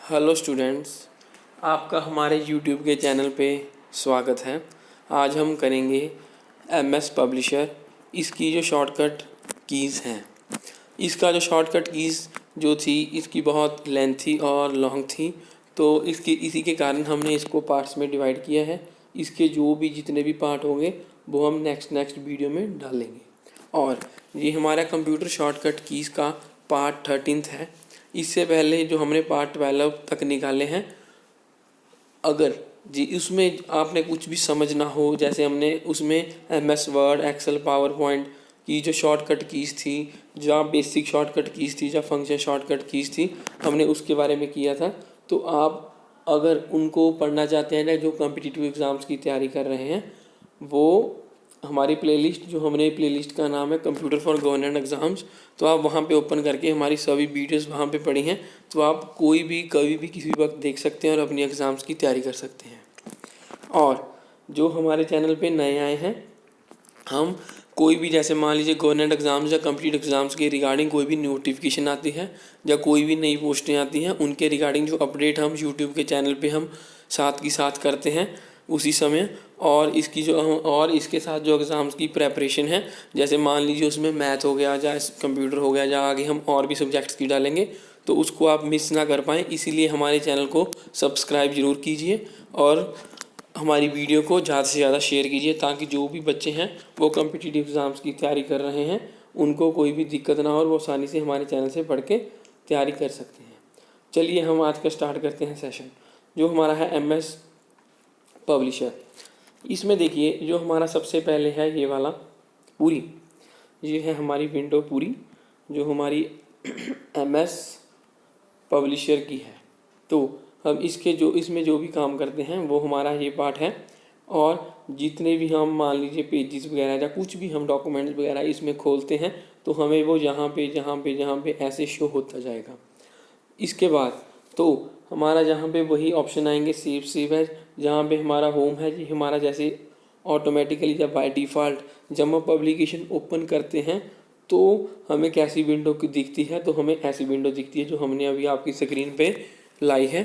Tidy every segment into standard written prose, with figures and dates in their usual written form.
Hello students, आपका हमारे YouTube के चैनल पे स्वागत है। आज हम करेंगे एमएस पब्लिशर। इसकी जो शॉर्टकट कीज़ हैं, इसका जो शॉर्टकट कीज़ जो थी इसकी बहुत लेंथी और लॉन्ग थी, तो इसी के कारण हमने इसको पार्ट्स में डिवाइड किया है। इसके जो भी जितने भी पार्ट होंगे वो हम नेक्स्ट वीडियो में डालेंगे। और ये हमारा कंप्यूटर शॉर्टकट कीज़ का पार्ट 13 है। इससे पहले जो हमने पार्ट 12 तक निकाले हैं, अगर जी उसमें आपने कुछ भी समझना हो, जैसे हमने उसमें MS Word, Excel, PowerPoint की जो शॉर्टकट कीज़ थी, जहाँ बेसिक शॉर्टकट कीज़ थी, जहाँ फंक्शन शॉर्टकट कीज़ थी, हमने उसके बारे में किया था। तो आप अगर उनको पढ़ना चाहते हैं, जो कॉम्पिटिटिव एग्ज़ाम्स की तैयारी कर रहे हैं, वो हमारी प्लेलिस्ट, जो हमने प्लेलिस्ट का नाम है कंप्यूटर फॉर गवर्नमेंट एग्ज़ाम्स, तो आप वहाँ पे ओपन करके हमारी सभी वीडियोस वहाँ पे पड़ी हैं, तो आप कोई भी कभी भी किसी वक्त देख सकते हैं और अपनी एग्ज़ाम्स की तैयारी कर सकते हैं। और जो हमारे चैनल पे नए आए हैं, हम कोई भी, जैसे मान लीजिए गवर्नमेंट एग्ज़ाम्स या कम्पिटिटिव एग्ज़ाम्स के रिगार्डिंग कोई भी नोटिफिकेशन आती है या कोई भी नई पोस्टें आती हैं, उनके रिगार्डिंग जो अपडेट हम यूट्यूब के चैनल पे हम साथ की साथ करते हैं उसी समय। और इसके साथ जो एग्ज़ाम्स की प्रेपरेशन है, जैसे मान लीजिए उसमें मैथ हो गया या कंप्यूटर हो गया या आगे हम और भी सब्जेक्ट्स की डालेंगे, तो उसको आप मिस ना कर पाएँ, इसीलिए हमारे चैनल को सब्सक्राइब ज़रूर कीजिए और हमारी वीडियो को ज़्यादा से ज़्यादा शेयर कीजिए, ताकि जो भी बच्चे हैं वो कॉम्पिटिटिव एग्ज़ाम्स की तैयारी कर रहे हैं, उनको कोई भी दिक्कत ना हो और वो आसानी से हमारे चैनल से पढ़ के तैयारी कर सकते हैं। चलिए हम आज का स्टार्ट करते हैं सेशन, जो हमारा है एमएस पब्लिशर। इसमें देखिए, जो हमारा सबसे पहले है ये वाला पूरी, ये है हमारी विंडो पूरी, जो हमारी एमएस पब्लिशर की है। तो हम इसमें जो भी काम करते हैं वो हमारा ये पार्ट है। और जितने भी हम मान लीजिए पेजेस वगैरह या कुछ भी हम डॉक्यूमेंट्स वगैरह इसमें खोलते हैं, तो हमें वो जहाँ पे ऐसे शो होता जाएगा। इसके बाद तो हमारा जहाँ पे वही ऑप्शन आएंगे सेव एज, जहाँ पे हमारा होम है, ये हमारा जैसे ऑटोमेटिकली या बाय डिफ़ॉल्ट जब हम पब्लिकेशन ओपन करते हैं तो हमें कैसी विंडो की दिखती है, तो हमें ऐसी विंडो दिखती है जो हमने अभी आपकी स्क्रीन पे लाई है।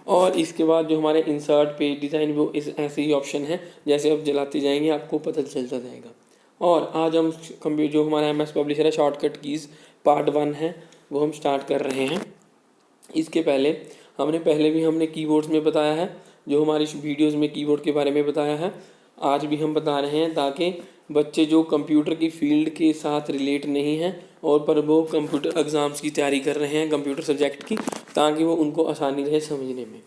और इसके बाद जो हमारे इंसर्ट पेज डिज़ाइन, वो ऐसे ही ऑप्शन है, जैसे आप जलाते जाएंगे आपको पता चलता जाएगा। और आज हम जो हमारा एमएस पब्लिशर है शॉर्टकट कीज़ पार्ट 1 है, वो हम स्टार्ट कर रहे हैं। इसके पहले हमने कीबोर्ड्स में बताया है, जो हमारी वीडियोस में कीबोर्ड के बारे में बताया है, आज भी हम बता रहे हैं, ताकि बच्चे जो कंप्यूटर की फील्ड के साथ रिलेट नहीं हैं और पर वो कंप्यूटर एग्ज़ाम्स की तैयारी कर रहे हैं कंप्यूटर सब्जेक्ट की, ताकि वो उनको आसानी रहे समझने में।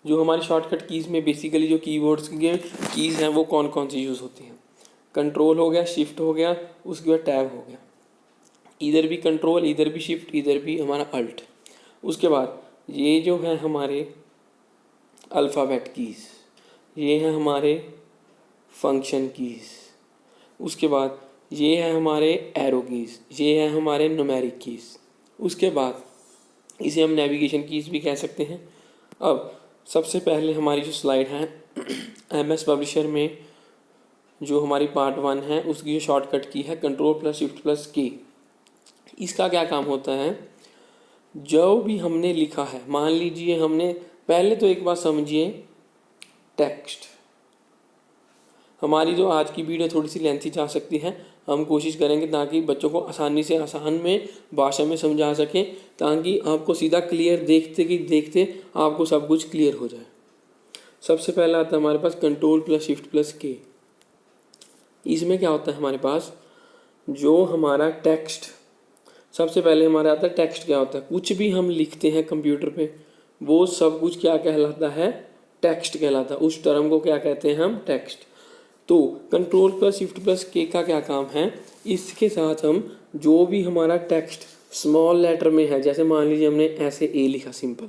जो हमारी शॉर्टकट कीज़ में बेसिकली जो कीबोर्ड्स के कीज़ हैं वो कौन कौन सी यूज़ होती हैं। कंट्रोल हो गया, शिफ्ट हो गया, उसके बाद टैब हो गया, इधर भी कंट्रोल, इधर भी शिफ्ट, इधर भी हमारा अल्ट। उसके बाद ये जो है हमारे अल्फ़ाबेट कीज़, ये है हमारे फंक्शन कीज़। उसके बाद ये है हमारे एरो कीज़, ये है हमारे न्यूमेरिक कीज़। उसके बाद इसे हम नेविगेशन कीज़ भी कह सकते हैं। अब सबसे पहले हमारी जो स्लाइड है एमएस पब्लिशर में, जो हमारी पार्ट 1 है, उसकी जो शॉर्टकट की है कंट्रोल प्लस शिफ्ट प्लस की। इसका क्या काम होता है, जो भी हमने लिखा है, मान लीजिए हमने पहले तो एक बात समझिए, टेक्स्ट, हमारी जो आज की वीडियो थोड़ी सी लेंथी जा सकती है, हम कोशिश करेंगे ताकि बच्चों को आसानी से आसान में भाषा में समझा सकें, ताकि आपको सीधा क्लियर देखते आपको सब कुछ क्लियर हो जाए। सबसे पहला आता है हमारे पास कंट्रोल प्लस शिफ्ट प्लस के। इसमें क्या होता है हमारे पास, जो हमारा टेक्स्ट, सबसे पहले हमारा आता है टेक्स्ट। क्या होता है, कुछ भी हम लिखते हैं कंप्यूटर पे, वो सब कुछ क्या कहलाता है, टेक्स्ट कहलाता है। उस टर्म को क्या कहते हैं हम, टेक्स्ट। तो कंट्रोल प्लस शिफ्ट प्लस के का क्या काम है, इसके साथ हम जो भी हमारा टेक्स्ट स्मॉल लेटर में है, जैसे मान लीजिए हमने ऐसे ए लिखा सिंपल,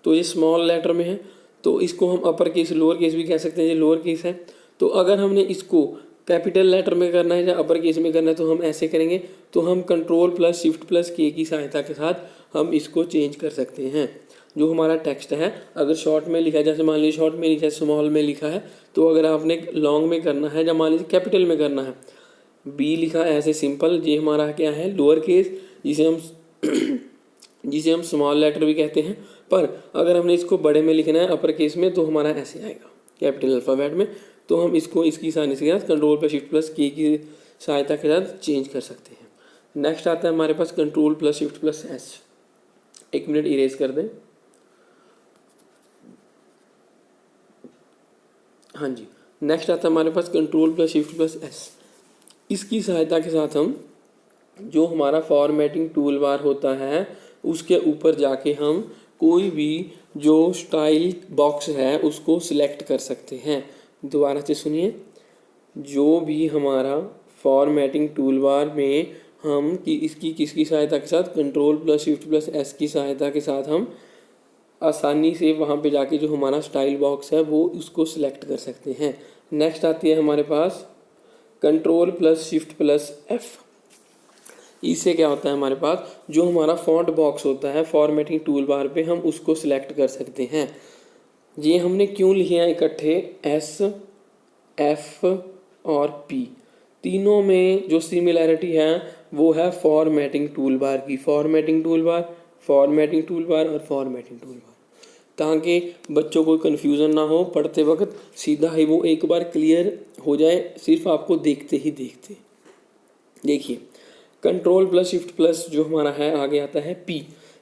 तो ये स्मॉल लेटर में है, तो इसको हम अपर केस लोअर केस भी कह सकते हैं, ये लोअर केस है। तो अगर हमने इसको कैपिटल लेटर में करना है या अपर केस में करना है तो हम ऐसे करेंगे। तो हम कंट्रोल प्लस शिफ्ट प्लस के की सहायता के साथ हम इसको चेंज कर सकते हैं। जो हमारा टेक्स्ट है, अगर शॉर्ट में लिखा है, जैसे मान लीजिए शॉर्ट में लिखा है, स्मॉल में लिखा है, तो अगर आपने लॉन्ग में करना है या मान लीजिए कैपिटल में करना है, बी लिखा है ऐसे सिंपल, ये हमारा क्या है, लोअर केस, जिसे हम जिसे हम स्मॉल लेटर भी कहते हैं। पर अगर हमने इसको बड़े में लिखना है अपर केस में तो हमारा ऐसे आएगा कैपिटल अल्फ़ाबेट में। तो हम इसको इसकी आसानी से कंट्रोल प्लस शिफ्ट प्लस के की सहायता के साथ चेंज कर सकते हैं। नेक्स्ट आता है हमारे पास control plus shift plus S. एक मिनट इरेज कर दें। हाँ जी, नेक्स्ट आता है हमारे पास control plus shift plus S. इसकी सहायता के साथ हम जो हमारा फॉर्मेटिंग टूल बार होता है उसके ऊपर जाके हम कोई भी जो स्टाइल बॉक्स है उसको सिलेक्ट कर सकते हैं। दोबारा से सुनिए, जो भी हमारा फॉर्मेटिंग टूल बार में हम कि इसकी किसकी सहायता के साथ control plus shift plus S की सहायता के साथ हम आसानी से वहाँ पे जाके जो हमारा स्टाइल बॉक्स है वो उसको सिलेक्ट कर सकते हैं। नेक्स्ट आती है हमारे पास control plus shift plus F. इससे क्या होता है हमारे पास जो हमारा फॉन्ट बॉक्स होता है फॉर्मेटिंग टूल बार पे हम उसको सिलेक्ट कर सकते हैं। ये हमने क्यों लिखे हैं इकट्ठे, एस एफ और पी, तीनों में जो सिमिलैरिटी है वो है फॉर्मेटिंग टूल बार की। Formatting tool bar, formatting tool bar और फॉर्मेटिंग टूल बार, ताकि बच्चों को कन्फ्यूज़न ना हो पढ़ते वक्त, सीधा ही वो एक बार क्लियर हो जाए सिर्फ आपको देखते ही देखते। देखिए कंट्रोल प्लस शिफ्ट प्लस जो हमारा है आगे आता है पी।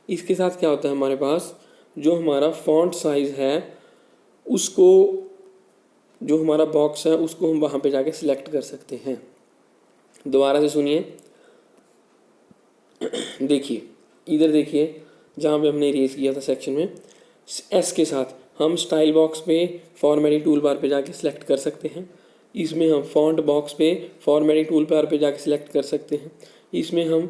इसके साथ क्या होता है हमारे पास जो हमारा फॉन्ट साइज़ है उसको, जो हमारा बॉक्स है उसको हम वहाँ पे जाके सिलेक्ट कर सकते हैं। दोबारा से सुनिए, देखिए इधर देखिए जहाँ पे हमने इरेज किया था सेक्शन में, एस के साथ हम स्टाइल बॉक्स पे फॉर्मेटिंग टूल बार पे जाके सिलेक्ट कर सकते हैं। इसमें हम फॉन्ट बॉक्स पे फॉर्मेटिंग टूल बार पे जाके सिलेक्ट कर सकते हैं। इसमें हम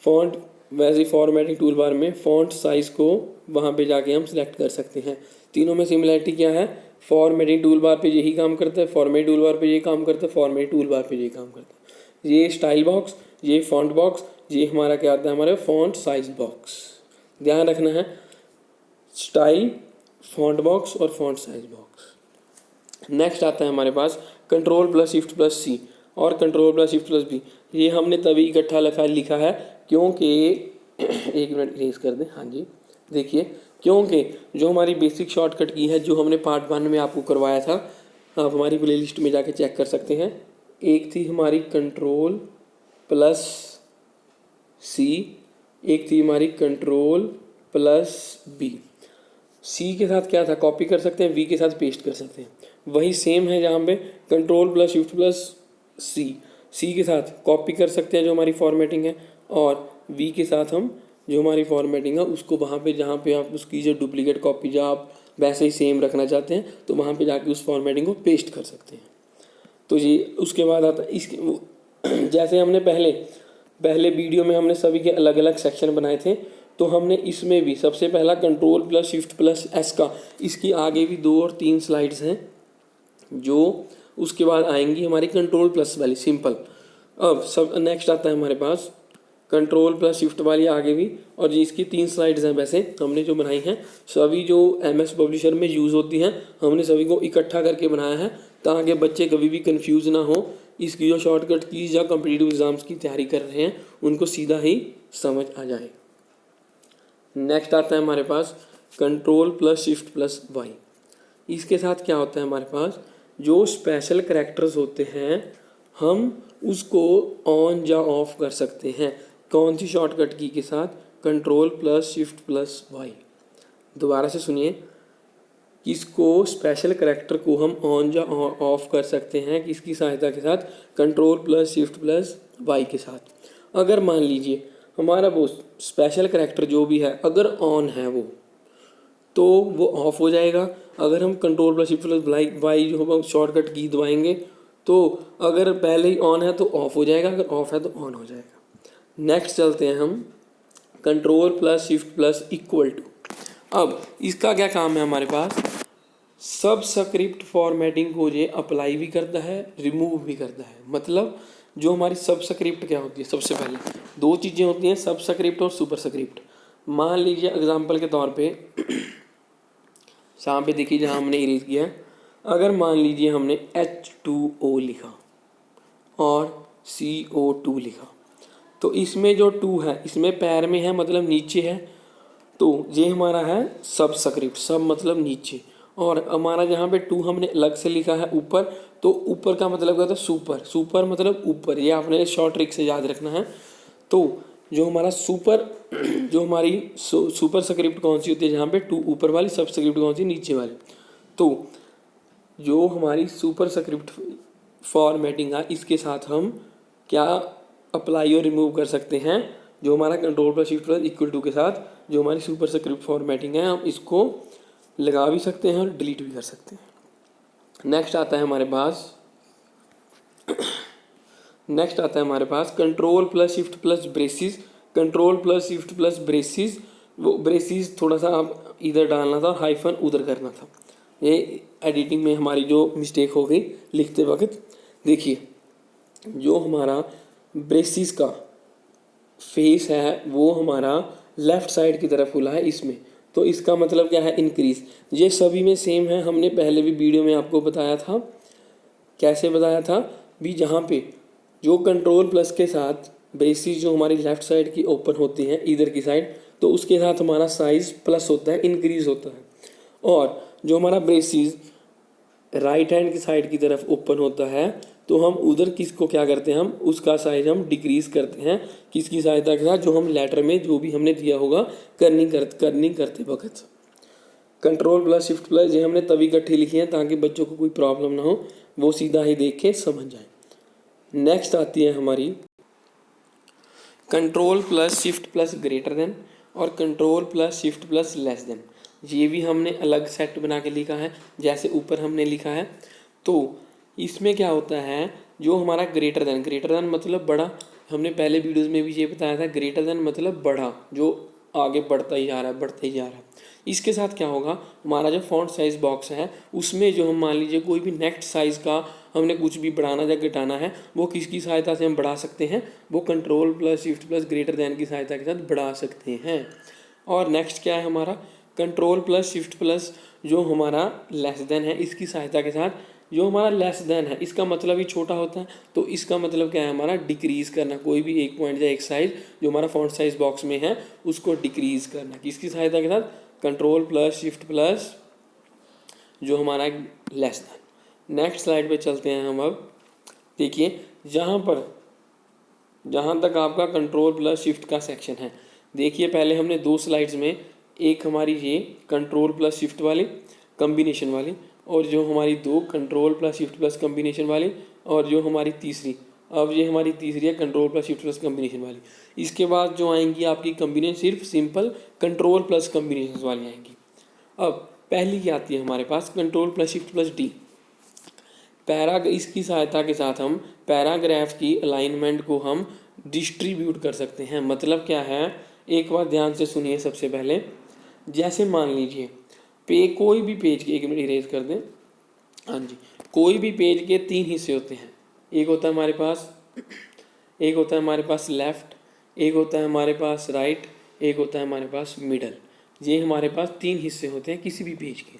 फॉन्ट वैसे फॉर्मेटिंग टूल बार में फॉन्ट साइज़ को वहाँ पे जाके हम सिलेक्ट कर सकते हैं। तीनों में सिमिलरिटी क्या है, फॉर्मेटिंग टूल बार पे यही काम करता है, फॉर्मेट टूल बार पे यही काम करता है, फॉर्मेट टूल बार पे यही काम करता है। ये स्टाइल बॉक्स, ये फॉन्ट बॉक्स, ये हमारा क्या आता है हमारे फॉन्ट साइज बॉक्स। ध्यान रखना है, स्टाइल, फॉन्ट बॉक्स और फॉन्ट साइज बॉक्स। नेक्स्ट आता है हमारे पास control plus shift plus C और control plus shift plus B. ये हमने तभी इकट्ठा लिखा है क्योंकि एक मिनट इरेज कर दें। हाँ जी, देखिए क्योंकि जो हमारी बेसिक शॉर्टकट की है जो हमने पार्ट 1 में आपको करवाया था, आप हमारी प्लेलिस्ट में जाके चेक कर सकते हैं। एक थी हमारी कंट्रोल प्लस सी, एक थी हमारी कंट्रोल प्लस बी। सी के साथ क्या था, कॉपी कर सकते हैं, वी के साथ पेस्ट कर सकते हैं। वही सेम है जहाँ पे कंट्रोल प्लस शिफ्ट प्लस सी, सी के साथ कॉपी कर सकते हैं जो हमारी फॉर्मेटिंग है, और वी के साथ हम जो हमारी फॉर्मेटिंग है उसको वहाँ पे जहाँ पे आप उसकी जो डुप्लीकेट कॉपी जो आप वैसे ही सेम रखना चाहते हैं तो वहाँ पे जाके उस फॉर्मेटिंग को पेस्ट कर सकते हैं। तो ये उसके बाद आता है इसके जैसे हमने पहले वीडियो में हमने सभी के अलग अलग सेक्शन बनाए थे, तो हमने इसमें भी सबसे पहला control plus shift plus S का, इसकी आगे भी 2 और 3 स्लाइड्स हैं जो उसके बाद आएंगी हमारी कंट्रोल प्लस वाली सिंपल। अब सब नेक्स्ट आता है हमारे पास कंट्रोल प्लस शिफ्ट वाली आगे भी, और इसकी 3 स्लाइड्स हैं वैसे हमने जो बनाई हैं सभी जो एमएस पब्लिशर में यूज़ होती हैं, हमने सभी को इकट्ठा करके बनाया है ताकि बच्चे कभी भी कंफ्यूज ना हो। इसकी जो शॉर्टकट कीज या कॉम्पिटिटिव एग्जाम्स की तैयारी कर रहे हैं उनको सीधा ही समझ आ जाए। नेक्स्ट आता है हमारे पास control plus shift plus Y. इसके साथ क्या होता है हमारे पास जो स्पेशल कैरेक्टर्स होते हैं हम उसको ऑन या ऑफ कर सकते हैं। कौन सी शॉर्टकट की के साथ, control plus shift plus Y. दोबारा से सुनिए, किसको स्पेशल कैरेक्टर को हम ऑन या ऑफ कर सकते हैं किसकी सहायता के साथ, control plus shift plus Y के साथ। अगर मान लीजिए हमारा वो स्पेशल कैरेक्टर जो भी है अगर ऑन है तो वो ऑफ हो जाएगा। अगर हम control plus shift plus Y जो हम शॉर्टकट की दबाएंगे तो अगर पहले ही ऑन है तो ऑफ हो जाएगा, अगर ऑफ है तो ऑन हो जाएगा। नेक्स्ट चलते हैं हम control plus shift plus equal to. अब इसका क्या काम है हमारे पास, सबस्क्रिप्ट फॉर्मेटिंग को ये अप्लाई भी करता है रिमूव भी करता है। मतलब जो हमारी सबस्क्रिप्ट क्या होती है, सबसे पहले 2 चीज़ें होती हैं, सबस्क्रिप्ट और सुपरस्क्रिप्ट। मान लीजिए एग्जांपल के तौर पे यहाँ पे देखिए जहाँ हमने इरेज किया है, अगर मान लीजिए हमने H2O लिखा और CO2 लिखा तो इसमें जो 2 है इसमें पैर में है मतलब नीचे है, तो ये हमारा है सबस्क्रिप्ट, सब मतलब नीचे, और हमारा जहाँ पे टू हमने अलग से लिखा है ऊपर, तो ऊपर का मतलब क्या होता है सुपर, सुपर मतलब ऊपर, ये आपने शॉर्ट ट्रिक से याद रखना है। तो जो हमारा सुपर जो हमारी सुपर स्क्रिप्ट कौन सी होती है, जहाँ पे टू ऊपर वाली, सब स्क्रिप्ट कौन सी नीचे वाली। तो जो हमारी सुपर स्क्रिप्ट फॉर्मेटिंग है, इसके साथ हम क्या अप्लाई और रिमूव कर सकते हैं, जो हमारा control plus shift plus equal to के साथ जो हमारी सुपर स्क्रिप्ट फॉर्मेटिंग है, हम इसको लगा भी सकते हैं और डिलीट भी कर सकते हैं। नेक्स्ट आता है हमारे पास control plus shift plus braces. Control plus shift plus braces, वो ब्रेसिस थोड़ा सा आप इधर डालना था, हाइफन उधर करना था, ये एडिटिंग में हमारी जो मिस्टेक हो गई लिखते वक्त। देखिए जो हमारा ब्रेसिस का फेस है वो हमारा लेफ़्ट साइड की तरफ खुला है इसमें, तो इसका मतलब क्या है, इंक्रीज। ये सभी में सेम है, हमने पहले भी वीडियो में आपको बताया था, कैसे बताया था भी, जहाँ पे जो कंट्रोल प्लस के साथ ब्रेसिस जो हमारी लेफ़्ट साइड की ओपन होती हैं इधर की साइड, तो उसके साथ हमारा साइज़ प्लस होता है, इंक्रीज होता है। और जो हमारा ब्रेसिस राइट हैंड की साइड की तरफ ओपन होता है, तो हम उधर किसको क्या करते हैं, हम उसका साइज हम डिक्रीज करते हैं, किसकी सहायता के साथ, जो हम लेटर में जो भी हमने दिया होगा करनी करते वक्त। कंट्रोल प्लस शिफ्ट प्लस ये हमने तभी इकट्ठी लिखी है ताकि बच्चों को कोई प्रॉब्लम ना हो, वो सीधा ही देख के समझ जाए। नेक्स्ट आती है हमारी control plus shift plus greater than और control plus shift plus less than. ये भी हमने अलग सेट बना के लिखा है, जैसे ऊपर हमने लिखा है। तो इसमें क्या होता है, जो हमारा ग्रेटर देन मतलब बड़ा, हमने पहले वीडियोस में भी ये बताया था, ग्रेटर देन मतलब बड़ा, जो आगे बढ़ता ही जा रहा है। इसके साथ क्या होगा, हमारा जो फॉन्ट साइज बॉक्स है उसमें जो हम मान लीजिए कोई भी नेक्स्ट साइज का हमने कुछ भी बढ़ाना या घटाना है, वो किसकी सहायता से हम बढ़ा सकते हैं, वो control plus shift plus greater then की सहायता के साथ बढ़ा सकते हैं। और नेक्स्ट क्या है हमारा, कंट्रोल प्लस शिफ्ट प्लस जो हमारा लेस देन है, इसकी सहायता के साथ जो हमारा लेस देन है, इसका मतलब ही छोटा होता है, तो इसका मतलब क्या है हमारा, डिक्रीज करना, कोई भी एक पॉइंट या एक साइज जो हमारा फॉन्ट साइज बॉक्स में है उसको डिक्रीज करना, किसकी सहायता के साथ, कंट्रोल प्लस शिफ्ट प्लस जो हमारा लेस देन। नेक्स्ट स्लाइड पे चलते हैं हम। अब देखिए जहाँ तक आपका कंट्रोल प्लस शिफ्ट का सेक्शन है, देखिए पहले हमने दो स्लाइड्स में, एक हमारी ये कंट्रोल प्लस शिफ्ट वाली कम्बिनेशन वाली, और जो हमारी दो control plus shift plus combination वाली, और जो हमारी तीसरी, अब ये हमारी तीसरी है control plus shift plus combination वाली। इसके बाद जो आएंगी आपकी कम्बिनेशन सिर्फ सिंपल कंट्रोल प्लस कम्बिनेशन वाली आएंगी। अब पहली क्या आती है हमारे पास, control plus shift plus D. इसकी सहायता के साथ हम पैराग्राफ की अलाइनमेंट को हम डिस्ट्रीब्यूट कर सकते हैं। मतलब क्या है, एक बार ध्यान से सुनिए। सबसे पहले जैसे मान लीजिए कोई भी पेज के, एक मिनट इरेज कर दें, हाँ जी, कोई भी पेज के तीन हिस्से होते हैं। एक होता है हमारे पास लेफ़्ट, एक होता है हमारे पास राइट, एक होता है हमारे पास मिडल। ये हमारे पास तीन हिस्से होते हैं किसी भी पेज के।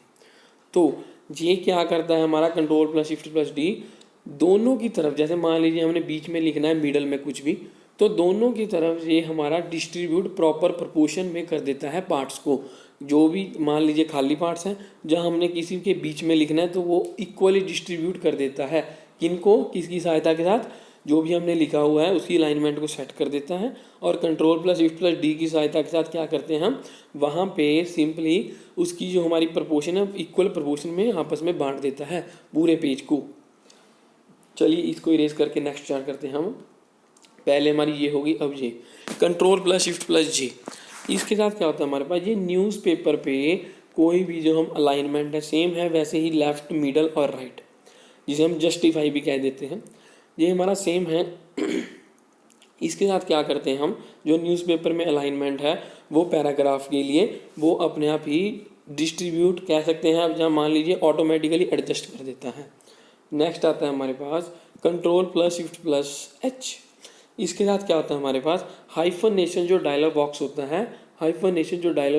तो ये क्या करता है हमारा control plus shift plus D, दोनों की तरफ, जैसे मान लीजिए हमने बीच में लिखना है मिडल में कुछ भी, तो दोनों की तरफ ये हमारा डिस्ट्रीब्यूट प्रॉपर प्रोपोर्शन में कर देता है पार्ट्स को। जो भी मान लीजिए खाली पार्ट्स हैं जहाँ हमने किसी के बीच में लिखना है, तो वो इक्वली डिस्ट्रीब्यूट कर देता है, किनको, किसकी सहायता के साथ, जो भी हमने लिखा हुआ है उसकी अलाइनमेंट को सेट कर देता है। और control plus shift plus D की सहायता के साथ क्या करते हैं हम, वहाँ पे सिंपली उसकी जो हमारी प्रोपोर्शन है इक्वल प्रोपोर्शन में आपस में बांट देता है पूरे पेज को। चलिए इसको इरेज करके नेक्स्ट स्टार्ट करते हैं हम। पहले हमारी ये होगी, अब ये कंट्रोल प्लस शिफ्ट प्लस जी। इसके साथ क्या होता है हमारे पास, ये न्यूज़पेपर पे कोई भी जो हम अलाइनमेंट है सेम है वैसे ही लेफ़्ट मिडल और राइट, जिसे हम जस्टिफाई भी कह देते हैं, ये हमारा सेम है। इसके साथ क्या करते हैं हम, जो न्यूज़पेपर में अलाइनमेंट है वो पैराग्राफ के लिए वो अपने आप ही डिस्ट्रीब्यूट कह सकते हैं, अब जहाँ मान लीजिए ऑटोमेटिकली एडजस्ट कर देता है। नेक्स्ट आता है हमारे पास control plus shift plus H. इसके साथ क्या होता है हमारे पास, हाइफनेशन जो डायलॉग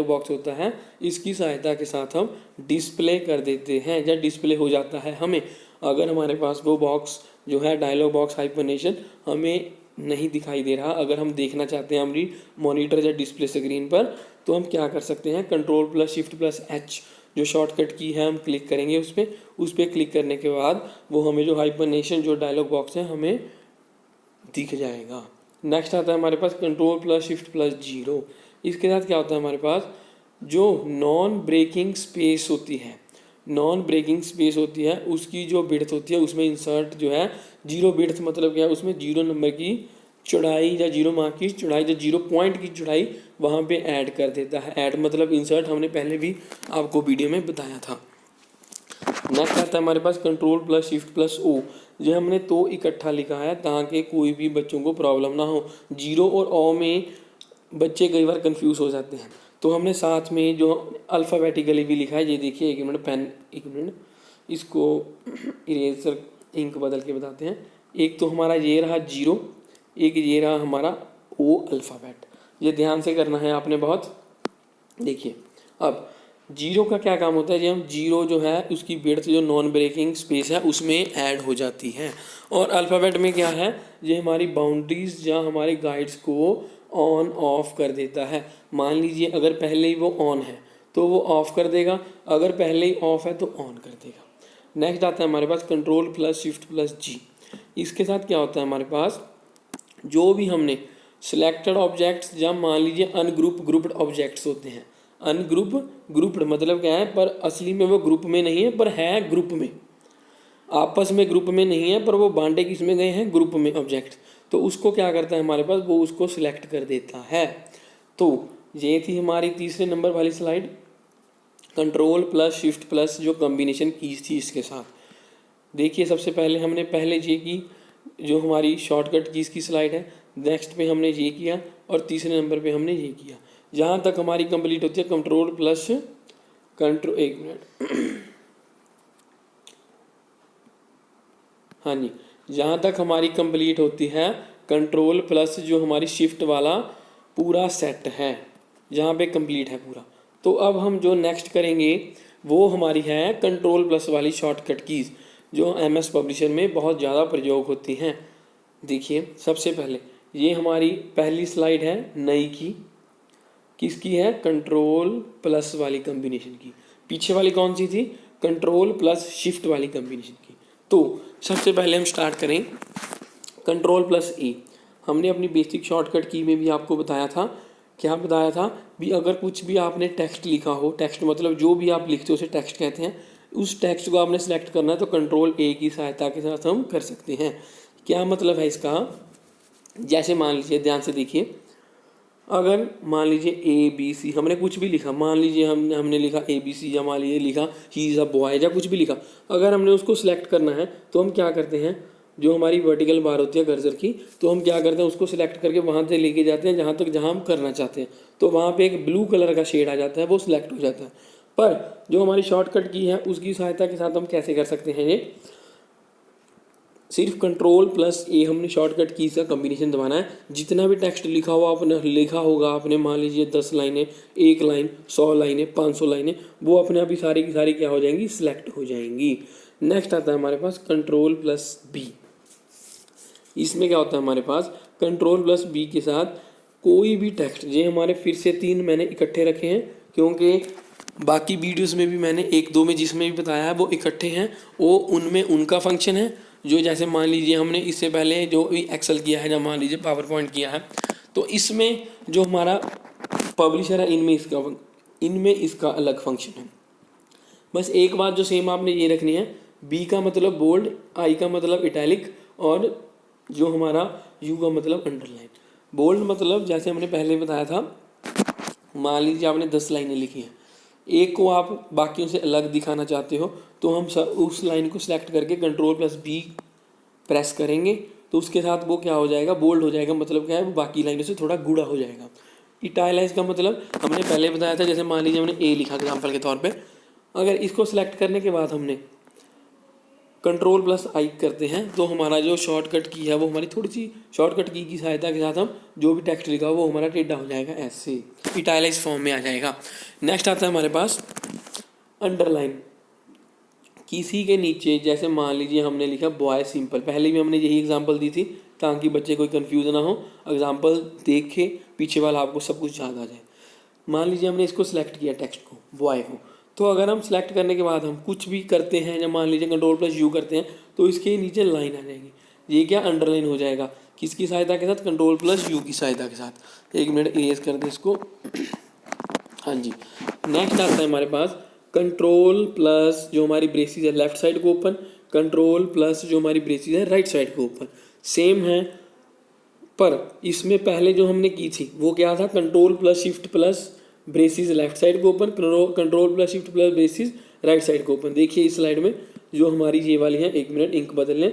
बॉक्स होता है, इसकी सहायता के साथ हम डिस्प्ले कर देते हैं या डिस्प्ले हो जाता है हमें। अगर हमारे पास वो बॉक्स जो है डायलॉग बॉक्स हाइफनेशन हमें नहीं दिखाई दे रहा, अगर हम देखना चाहते हैं हमारी मॉनिटर या डिस्प्ले स्क्रीन पर, तो हम क्या कर सकते हैं, control plus shift plus H जो शॉर्टकट की है हम क्लिक करेंगे उस पर क्लिक करने के बाद वो हमें जो हाइपरनेशन जो डायलॉग बॉक्स है हमें दिख जाएगा। नेक्स्ट आता है हमारे पास control plus shift plus zero. इसके साथ क्या होता है हमारे पास, जो नॉन ब्रेकिंग स्पेस होती है, नॉन ब्रेकिंग स्पेस होती है उसकी जो बिड्थ होती है उसमें इंसर्ट जो है जीरो बिड्थ मतलब क्या है, उसमें जीरो नंबर की चौड़ाई या जीरो मार्क की चौड़ाई या जीरो पॉइंट की चौड़ाई वहाँ पे ऐड कर देता है। ऐड मतलब इंसर्ट, हमने पहले भी आपको वीडियो में बताया था। नेक्स्ट आता है हमारे पास control plus shift plus O, जो हमने तो इकट्ठा लिखा है ताकि कोई भी बच्चों को प्रॉब्लम ना हो। जीरो और ओ में बच्चे कई बार कंफ्यूज हो जाते हैं, तो हमने साथ में जो अल्फ़ाबेटिकली भी लिखा है, ये देखिए एक मिनट पेन, एक मिनट इसको इरेजर इंक बदल के बताते हैं। एक तो हमारा ये रहा जीरो, एक ये रहा हमारा ओ अल्फ़ाबेट, ये ध्यान से करना है आपने बहुत। देखिए अब जीरो का क्या काम होता है, जब हम जीरो जो है उसकी विड्थ जो नॉन ब्रेकिंग स्पेस है उसमें ऐड हो जाती है, और अल्फ़ाबेट में क्या है, ये हमारी बाउंड्रीज या हमारे गाइड्स को ऑन ऑफ कर देता है। मान लीजिए अगर पहले ही वो ऑन है तो वो ऑफ कर देगा, अगर पहले ही ऑफ है तो ऑन कर देगा। नेक्स्ट आता है हमारे पास कंट्रोल प्लस शिफ्ट प्लस जी। इसके साथ क्या होता है हमारे पास, जो भी हमने सिलेक्टेड ऑब्जेक्ट्स या मान लीजिए ग्रुप्ड ऑब्जेक्ट्स होते हैं, ग्रुप्ड मतलब क्या है, पर असली में वो ग्रुप में नहीं है पर है ग्रुप में, आपस में ग्रुप में नहीं है पर वो बांटे किस में गए हैं, ग्रुप में ऑब्जेक्ट, तो उसको क्या करता है हमारे पास, वो उसको सिलेक्ट कर देता है। तो ये थी हमारी तीसरे नंबर वाली slide, control plus shift plus जो कॉम्बिनेशन कीज थी इसके साथ। देखिए सबसे पहले हमने पहले ये की जो हमारी शॉर्टकट कीज की स्लाइड है, नेक्स्ट पे हमने ये किया और तीसरे नंबर पे हमने ये किया। जहाँ तक हमारी कंप्लीट होती है कंट्रोल प्लस कंट्रोल, एक मिनट, हाँ जी, जहाँ तक हमारी कंप्लीट होती है कंट्रोल प्लस जो हमारी शिफ्ट वाला पूरा सेट है, जहाँ पे कंप्लीट है पूरा। तो अब हम जो नेक्स्ट करेंगे वो हमारी है कंट्रोल प्लस वाली शॉर्टकट कीज़ जो एमएस पब्लिशर में बहुत ज़्यादा प्रयोग होती हैं। देखिए सबसे पहले ये हमारी पहली स्लाइड है नई की, किसकी है, कंट्रोल प्लस वाली कॉम्बिनेशन की। पीछे वाली कौन सी थी, कंट्रोल प्लस शिफ्ट वाली कॉम्बिनेशन की। तो सबसे पहले हम स्टार्ट करें कंट्रोल प्लस ए। हमने अपनी बेसिक शॉर्टकट की में भी आपको बताया था, क्या बताया था भी, अगर कुछ भी आपने टेक्स्ट लिखा हो, टेक्स्ट मतलब जो भी आप लिखते हो उसे टेक्स्ट कहते हैं, उस टेक्स्ट को आपने सेलेक्ट करना है तो कंट्रोल ए की सहायता के साथ हम कर सकते हैं। क्या मतलब है इसका, जैसे मान लीजिए ध्यान से देखिए, अगर मान लीजिए ए बी सी हमने कुछ भी लिखा, मान लीजिए हमने लिखा ए बी सी, या मान लीजिए लिखा ही इज़ अ बॉय या कुछ भी लिखा, अगर हमने उसको सिलेक्ट करना है तो हम क्या करते हैं, जो हमारी वर्टिकल बार होती है कर्सर की, तो हम क्या करते हैं उसको सिलेक्ट करके वहाँ से लेके जाते हैं जहाँ हम करना चाहते हैं, तो वहाँ पे एक ब्लू कलर का शेड आ जाता है, वो सिलेक्ट हो जाता है। पर जो हमारी शॉर्टकट की है उसकी सहायता के साथ हम कैसे कर सकते हैं, ये सिर्फ कंट्रोल प्लस ए हमने शॉर्टकट की का कॉम्बिनेशन दबाना है। जितना भी टेक्स्ट लिखा हुआ आपने लिखा होगा आपने, मान लीजिए 10 लाइनें, 1 लाइन, 100 लाइनें, 500 लाइनें, वो अपने आप ही सारी की सारी क्या हो जाएंगी, सिलेक्ट हो जाएंगी। नेक्स्ट आता है हमारे पास कंट्रोल प्लस बी। इसमें क्या होता है हमारे पास, कंट्रोल प्लस बी के साथ कोई भी टेक्स्ट, ये हमारे फिर से 3 मैंने इकट्ठे रखे हैं क्योंकि बाकी वीडियोस में भी मैंने 1-2 में जिसमें भी बताया है वो इकट्ठे हैं, वो उनमें उनका फंक्शन है। जो जैसे मान लीजिए हमने इससे पहले जो भी एक्सेल किया है या मान लीजिए पावर पॉइंट किया है, तो इसमें जो हमारा पब्लिशर है इनमें इसका अलग फंक्शन है। बस एक बात जो सेम आपने ये रखनी है, बी का मतलब बोल्ड, आई का मतलब इटैलिक, और जो हमारा यू का मतलब अंडरलाइन। बोल्ड मतलब जैसे हमने पहले बताया था, मान लीजिए आपने 10 लाइनें लिखी हैं, एक को आप बाकियों से अलग दिखाना चाहते हो तो हम उस लाइन को सिलेक्ट करके कंट्रोल प्लस बी प्रेस करेंगे तो उसके साथ वो क्या हो जाएगा, बोल्ड हो जाएगा, मतलब क्या है वो बाकी लाइनों से थोड़ा गूढ़ा हो जाएगा। इटैलाइज का मतलब हमने पहले बताया था, जैसे मान लीजिए हमने ए लिखा एग्जाम्पल के तौर पे, अगर इसको सिलेक्ट करने के बाद हमने कंट्रोल प्लस आई करते हैं तो हमारा जो शॉर्टकट की है वो हमारी थोड़ी सी शॉर्टकट की सहायता के साथ हम जो भी टेक्स्ट लिखा वो हमारा टेढ़ा हो जाएगा, ऐसे इटैलाइज फॉर्म में आ जाएगा। नेक्स्ट आता है हमारे पास अंडरलाइन। किसी के नीचे जैसे मान लीजिए हमने लिखा बॉय सिंपल, पहले भी हमने यही एग्जांपल दी थी, ताकि बच्चे कोई कंफ्यूज ना हो, एग्जाम्पल देख के पीछे वाला आपको सब कुछ याद आ जाए। मान लीजिए हमने इसको सिलेक्ट किया, टेक्स्ट को, बॉय को, तो अगर हम सिलेक्ट करने के बाद हम कुछ भी करते हैं, या मान लीजिए Ctrl+U करते हैं, तो इसके नीचे लाइन आ जाएगी, ये क्या अंडरलाइन हो जाएगा, किसकी सहायता के साथ, Ctrl+U की सहायता के साथ। एक मिनट इरेज कर दें इसको। हाँ जी, नेक्स्ट आता है हमारे पास Ctrl+ जो हमारी ब्रेसेस है लेफ्ट साइड को ओपन, Ctrl+ जो हमारी ब्रेसेस है राइट साइड को ओपन, सेम है। पर इसमें पहले जो हमने की थी वो क्या था, Ctrl+Shift+ ब्रेसेस लेफ्ट साइड को open, Ctrl+Shift+ braces right side को ओपन। देखिए इस स्लाइड में जो हमारी ये वाली है, एक मिनट इंक बदल लें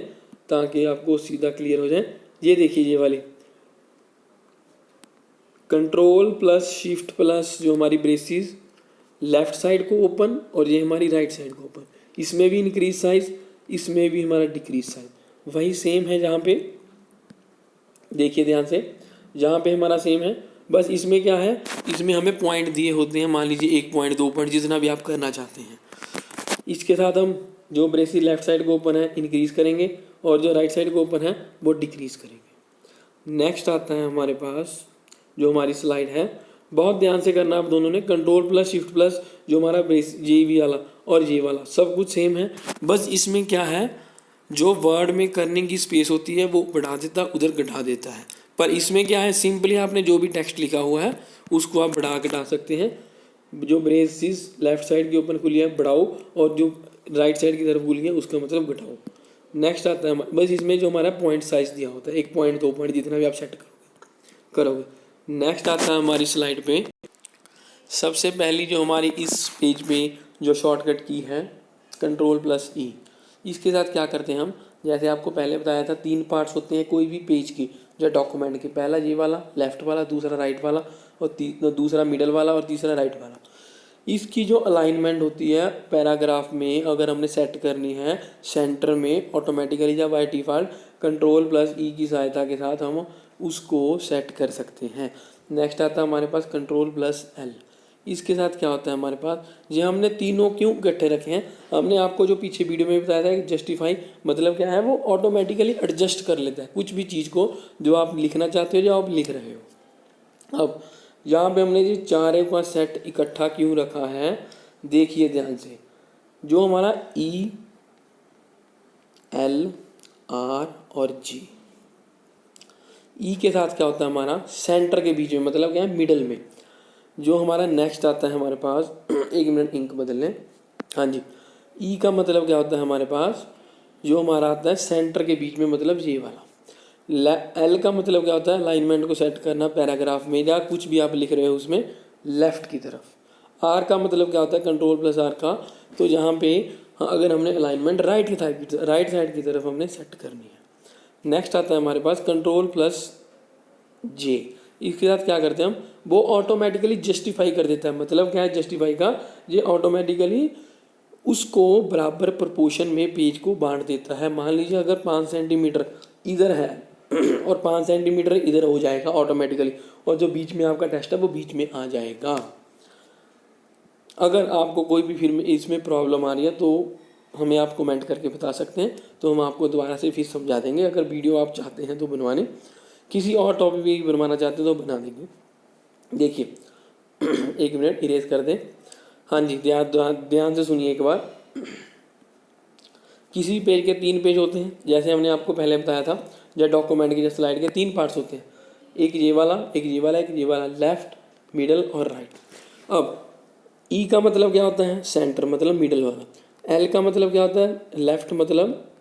ताकि आपको सीधा क्लियर हो जाए। ये देखिए ये वाली Ctrl+Shift+ जो हमारी ब्रेसेस लेफ्ट साइड को ओपन, और ये हमारी राइट साइड को ओपन। इसमें भी इंक्रीज साइज, इसमें भी हमारा डिक्रीज साइज, वही सेम है जहाँ पे, देखिए ध्यान से, जहाँ पे हमारा सेम है, बस इसमें क्या है, इसमें हमें पॉइंट दिए होते हैं, मान लीजिए 1 पॉइंट 2 पॉइंट जितना भी आप करना चाहते हैं। इसके साथ हम जो ब्रेसेस लेफ्ट साइड को ओपन है इंक्रीज करेंगे, और जो राइट साइड को ओपन है वो डिक्रीज करेंगे। नेक्स्ट आता है हमारे पास जो हमारी स्लाइड है, बहुत ध्यान से करना आप दोनों ने, Ctrl+Shift+ जो हमारा ब्रेस ये वाला और ये वाला सब कुछ सेम है, बस इसमें क्या है, जो वर्ड में करने की स्पेस होती है वो बढ़ा देता, उधर घटा देता है। पर इसमें क्या है, सिंपली आपने जो भी टेक्स्ट लिखा हुआ है उसको आप बढ़ा घटा सकते हैं। जो ब्रेसेस लेफ्ट साइड की ओपन खुली है बढ़ाओ, और जो राइट साइड की तरफ खुली है उसका मतलब घटाओ। नेक्स्ट आता है बस इसमें जो हमारा पॉइंट साइज दिया होता है, 1 पॉइंट 2 पॉइंट जितना भी आप सेट करोगे। नेक्स्ट आता है हमारी स्लाइड पे, सबसे पहली जो हमारी इस पेज पे जो शॉर्टकट की है Ctrl+E। इसके साथ क्या करते हैं हम, जैसे आपको पहले बताया था 3 पार्ट्स होते हैं कोई भी पेज के, जो डॉक्यूमेंट के, पहला ये वाला लेफ्ट वाला, दूसरा राइट वाला, और दूसरा मिडल वाला, और तीसरा राइट वाला। इसकी जो अलाइनमेंट होती है पैराग्राफ में, अगर हमने सेट करनी है सेंटर में ऑटोमेटिकली या बाय डिफ़ॉल्ट, Ctrl+E की सहायता के साथ हम उसको सेट कर सकते हैं। नेक्स्ट आता है हमारे पास Ctrl+L। इसके साथ क्या होता है हमारे पास, ये हमने तीनों क्यों इकट्ठे रखे हैं, हमने आपको जो पीछे वीडियो में बताया था कि जस्टिफाई मतलब क्या है, वो ऑटोमेटिकली एडजस्ट कर लेता है कुछ भी चीज़ को जो आप लिखना चाहते हो, जो आप लिख रहे हो। अब यहाँ पे हमने ये चारों का सेट इकट्ठा क्यों रखा है, देखिए ध्यान से, जो हमारा E, L, R और G, E के साथ क्या होता है हमारा सेंटर के बीच में, मतलब क्या है मिडल में। जो हमारा नेक्स्ट आता है हमारे पास, एक मिनट इंक बदल लें, हाँ जी, ई का मतलब क्या होता है हमारे पास, जो हमारा आता है सेंटर के बीच में, मतलब ये वाला। एल का मतलब क्या होता है, अलाइनमेंट को सेट करना पैराग्राफ में या कुछ भी आप लिख रहे हो उसमें लेफ्ट की तरफ। आर का मतलब क्या होता है, Ctrl+R का, तो जहाँ पे अगर हमने अलाइनमेंट राइट साइड की तरफ हमने सेट करनी है। नेक्स्ट आता है हमारे पास Ctrl+J। इसके साथ क्या करते हैं हम, वो ऑटोमेटिकली जस्टिफाई कर देता है। मतलब क्या है जस्टिफाई का, ये ऑटोमेटिकली उसको बराबर प्रोपोर्शन में पेज को बांट देता है। मान लीजिए अगर 5 सेंटीमीटर इधर है और 5 सेंटीमीटर इधर हो जाएगा ऑटोमेटिकली, और जो बीच में आपका टेक्स्ट है वो बीच में आ जाएगा। अगर आपको कोई भी फिर इसमें प्रॉब्लम आ रही है तो हमें आप कमेंट करके बता सकते हैं, तो हम आपको दोबारा से फिर समझा देंगे। अगर वीडियो आप चाहते हैं तो बनवाने, किसी और टॉपिक भी बनवाना चाहते हैं तो बना देंगे। देखिए एक मिनट इरेज कर दें, हाँ जी, ध्यान से सुनिए एक बार। किसी पेज के 3 पेज होते हैं, जैसे हमने आपको पहले बताया था, जब डॉक्यूमेंट के स्लाइड के 3 पार्ट्स होते हैं, एक ये वाला, एक ये वाला, एक ये वाला, लेफ्ट, मिडल और राइट। अब ई का मतलब क्या होता है, सेंटर मतलब मिडल वाला। एल का मतलब क्या होता है, लेफ्ट मतलब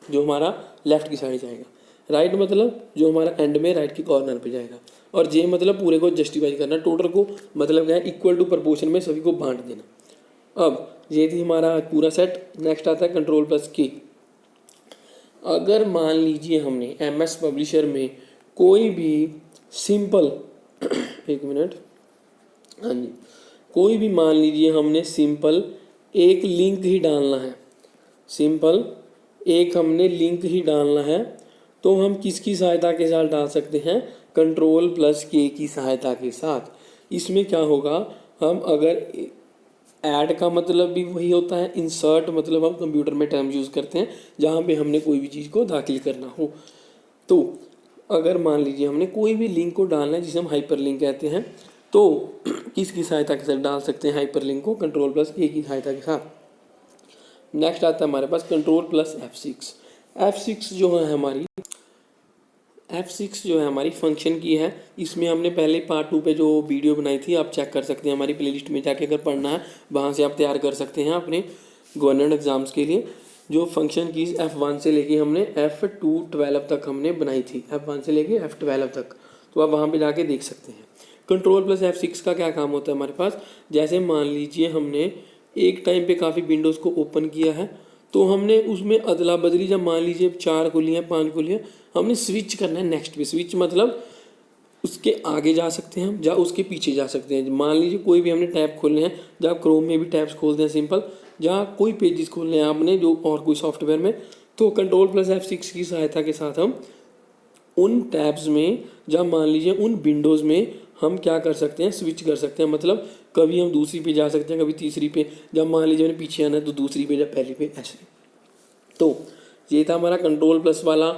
जो हमारा लेफ्ट की साइड जाएगा। राइट मतलब जो हमारा एंड में राइट की कॉर्नर पे जाएगा। और जे मतलब पूरे को जस्टिफाई करना, टोटल को मतलब क्या है, इक्वल टू प्रपोर्शन में सभी को बांट देना। अब ये थी हमारा पूरा सेट। नेक्स्ट आता है Ctrl+K। अगर मान लीजिए हमने MS पब्लिशर में कोई भी सिंपल एक मिनट, हाँ जी, कोई भी मान लीजिए हमने सिंपल एक लिंक ही डालना है, सिंपल एक हमने लिंक ही डालना है, तो हम किसकी सहायता के साथ डाल सकते हैं, Ctrl+K की सहायता के साथ। इसमें क्या होगा, हम अगर ऐड का मतलब भी वही होता है, इंसर्ट मतलब हम कंप्यूटर में टर्म यूज़ करते हैं जहाँ पे हमने कोई भी चीज़ को दाखिल करना हो। तो अगर मान लीजिए हमने कोई भी लिंक को डालना है जिसे हम हाइपर लिंक कहते हैं, तो किसकी सहायता के साथ डाल सकते हैं हाइपर लिंक को? Ctrl+A की सहायता के साथ। नेक्स्ट आता है हमारे पास Ctrl+F6। F6 जो है हमारी फंक्शन की है। इसमें हमने पहले पार्ट 2 पे जो वीडियो बनाई थी, आप चेक कर सकते हैं हमारी प्लेलिस्ट में जाके, अगर पढ़ना है वहाँ से आप तैयार कर सकते हैं अपने गवर्नमेंट एग्जाम्स के लिए। जो फंक्शन कीज़ F1 से लेके हमने F12 तक हमने बनाई थी, F1 से लेके F12 तक, तो आप वहाँ पे जाके देख सकते हैं। Ctrl+F6 का क्या काम होता है हमारे पास? जैसे मान लीजिए हमने एक टाइम पे काफ़ी विंडोज़ को ओपन किया है, तो हमने उसमें अदला बदली, जब मान लीजिए 4 खुली हैं 5 खुली हैं, हमने स्विच करना है नेक्स्ट पे। स्विच मतलब उसके आगे जा सकते हैं हम, या उसके पीछे जा सकते हैं। मान लीजिए कोई भी हमने टैब खोलने हैं, जब क्रोम में भी टैब्स खोलते हैं सिंपल, जहाँ कोई पेजेस खोलने हैं आपने जो और कोई सॉफ्टवेयर में, तो Ctrl+F6 की सहायता के साथ हम उन टैब्स में, जब मान लीजिए उन विंडोज़ में हम क्या कर सकते हैं, स्विच कर सकते हैं। मतलब कभी हम दूसरी पे जा सकते हैं, कभी तीसरी पे, जब मान लीजिए हमें पीछे आना है तो दूसरी पे, जब पहली पे, ऐसे। तो ये था हमारा Ctrl+ वाला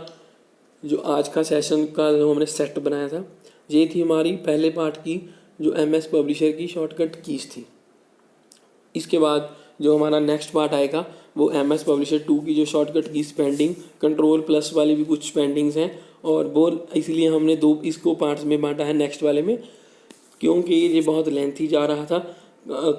जो आज का सेशन का जो हमने सेट बनाया था। ये थी हमारी पहले पार्ट की जो MS पब्लिशर की शॉर्टकट कीज़ थी। इसके बाद जो हमारा नेक्स्ट पार्ट आएगा वो MS पब्लिशर 2 की जो शॉर्टकट कीज़ पेंडिंग, Ctrl+ वाली भी कुछ पेंडिंग्स हैं, और वो इसलिए हमने इसको पार्ट्स में बांटा है नेक्स्ट वाले में, क्योंकि ये बहुत लेंथी जा रहा था,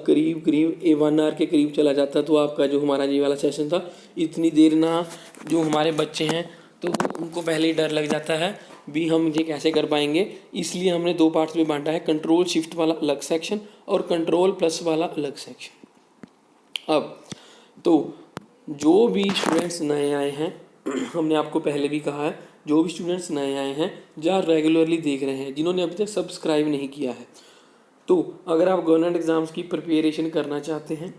करीब 1 आवर के करीब चला जाता। तो आपका जो हमारा ये वाला सेशन था, इतनी देर ना जो हमारे बच्चे हैं तो उनको पहले ही डर लग जाता है भी हम ये कैसे कर पाएंगे, इसलिए हमने 2 पार्ट्स में बांटा है। Ctrl+Shift वाला अलग सेक्शन और Ctrl+ वाला अलग सेक्शन। अब तो जो भी स्टूडेंट्स नए आए हैं, हमने आपको पहले भी कहा है, जो भी स्टूडेंट्स नए आए हैं या रेगुलरली देख रहे हैं, जिन्होंने अभी तक सब्सक्राइब नहीं किया है, तो अगर आप गवर्नमेंट एग्ज़ाम्स की प्रिपरेशन करना चाहते हैं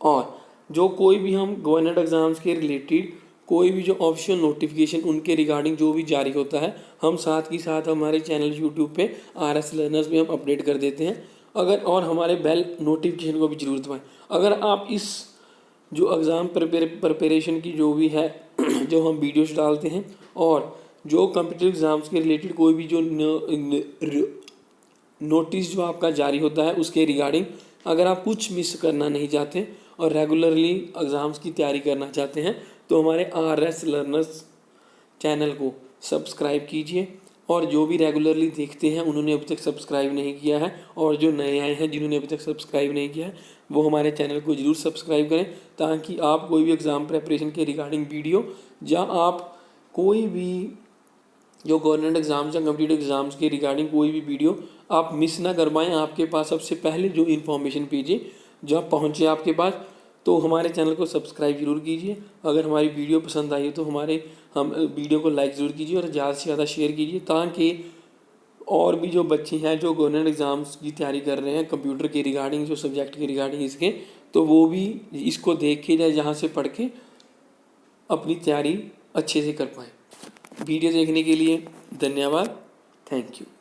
और जो कोई भी हम गवर्नमेंट एग्ज़ाम्स के रिलेटेड कोई भी जो ऑफिशियल नोटिफिकेशन उनके रिगार्डिंग जो भी जारी होता है, हम साथ ही साथ हमारे चैनल यूट्यूब पे RS लर्नर्स में हम अपडेट कर देते हैं। अगर और हमारे बेल नोटिफिकेशन को भी जरूर दबाएं। अगर आप इस जो एग्ज़ाम प्रिपरेशन की जो भी है जो हम वीडियोस डालते हैं, और जो कॉम्पिटिटिव एग्ज़ाम्स के रिलेटेड कोई भी जो नोटिस जो आपका जारी होता है उसके रिगार्डिंग, अगर आप कुछ मिस करना नहीं चाहते और रेगुलरली एग्ज़ाम्स की तैयारी करना चाहते हैं, तो हमारे RS लर्नर्स चैनल को सब्सक्राइब कीजिए। और जो भी रेगुलरली देखते हैं उन्होंने अभी तक सब्सक्राइब नहीं किया है, और जो नए आए हैं जिन्होंने अभी तक सब्सक्राइब नहीं किया है, वो हमारे चैनल को ज़रूर सब्सक्राइब करें, ताकि आप कोई भी एग्ज़ाम प्रेपरेशन के रिगार्डिंग वीडियो, या आप कोई भी जो गवर्नमेंट एग्ज़ाम्स या कम्पिटिटिव एग्ज़ाम्स के रिगार्डिंग कोई भी वीडियो आप मिस ना कर पाएँ, आपके पास सबसे पहले जो इन्फॉर्मेशन भेजिए जब पहुँचे आपके पास, तो हमारे चैनल को सब्सक्राइब जरूर कीजिए। अगर हमारी वीडियो पसंद आई हो तो हम वीडियो को लाइक ज़रूर कीजिए और ज़्यादा से ज़्यादा शेयर कीजिए, ताकि और भी जो बच्चे हैं जो गवर्नमेंट एग्ज़ाम्स की तैयारी कर रहे हैं कंप्यूटर के रिगार्डिंग, जो सब्जेक्ट के रिगार्डिंग इसके, तो वो भी इसको देख के या यहाँ से पढ़ के अपनी तैयारी अच्छे से कर पाएँ। वीडियो देखने के लिए धन्यवाद। Thank you.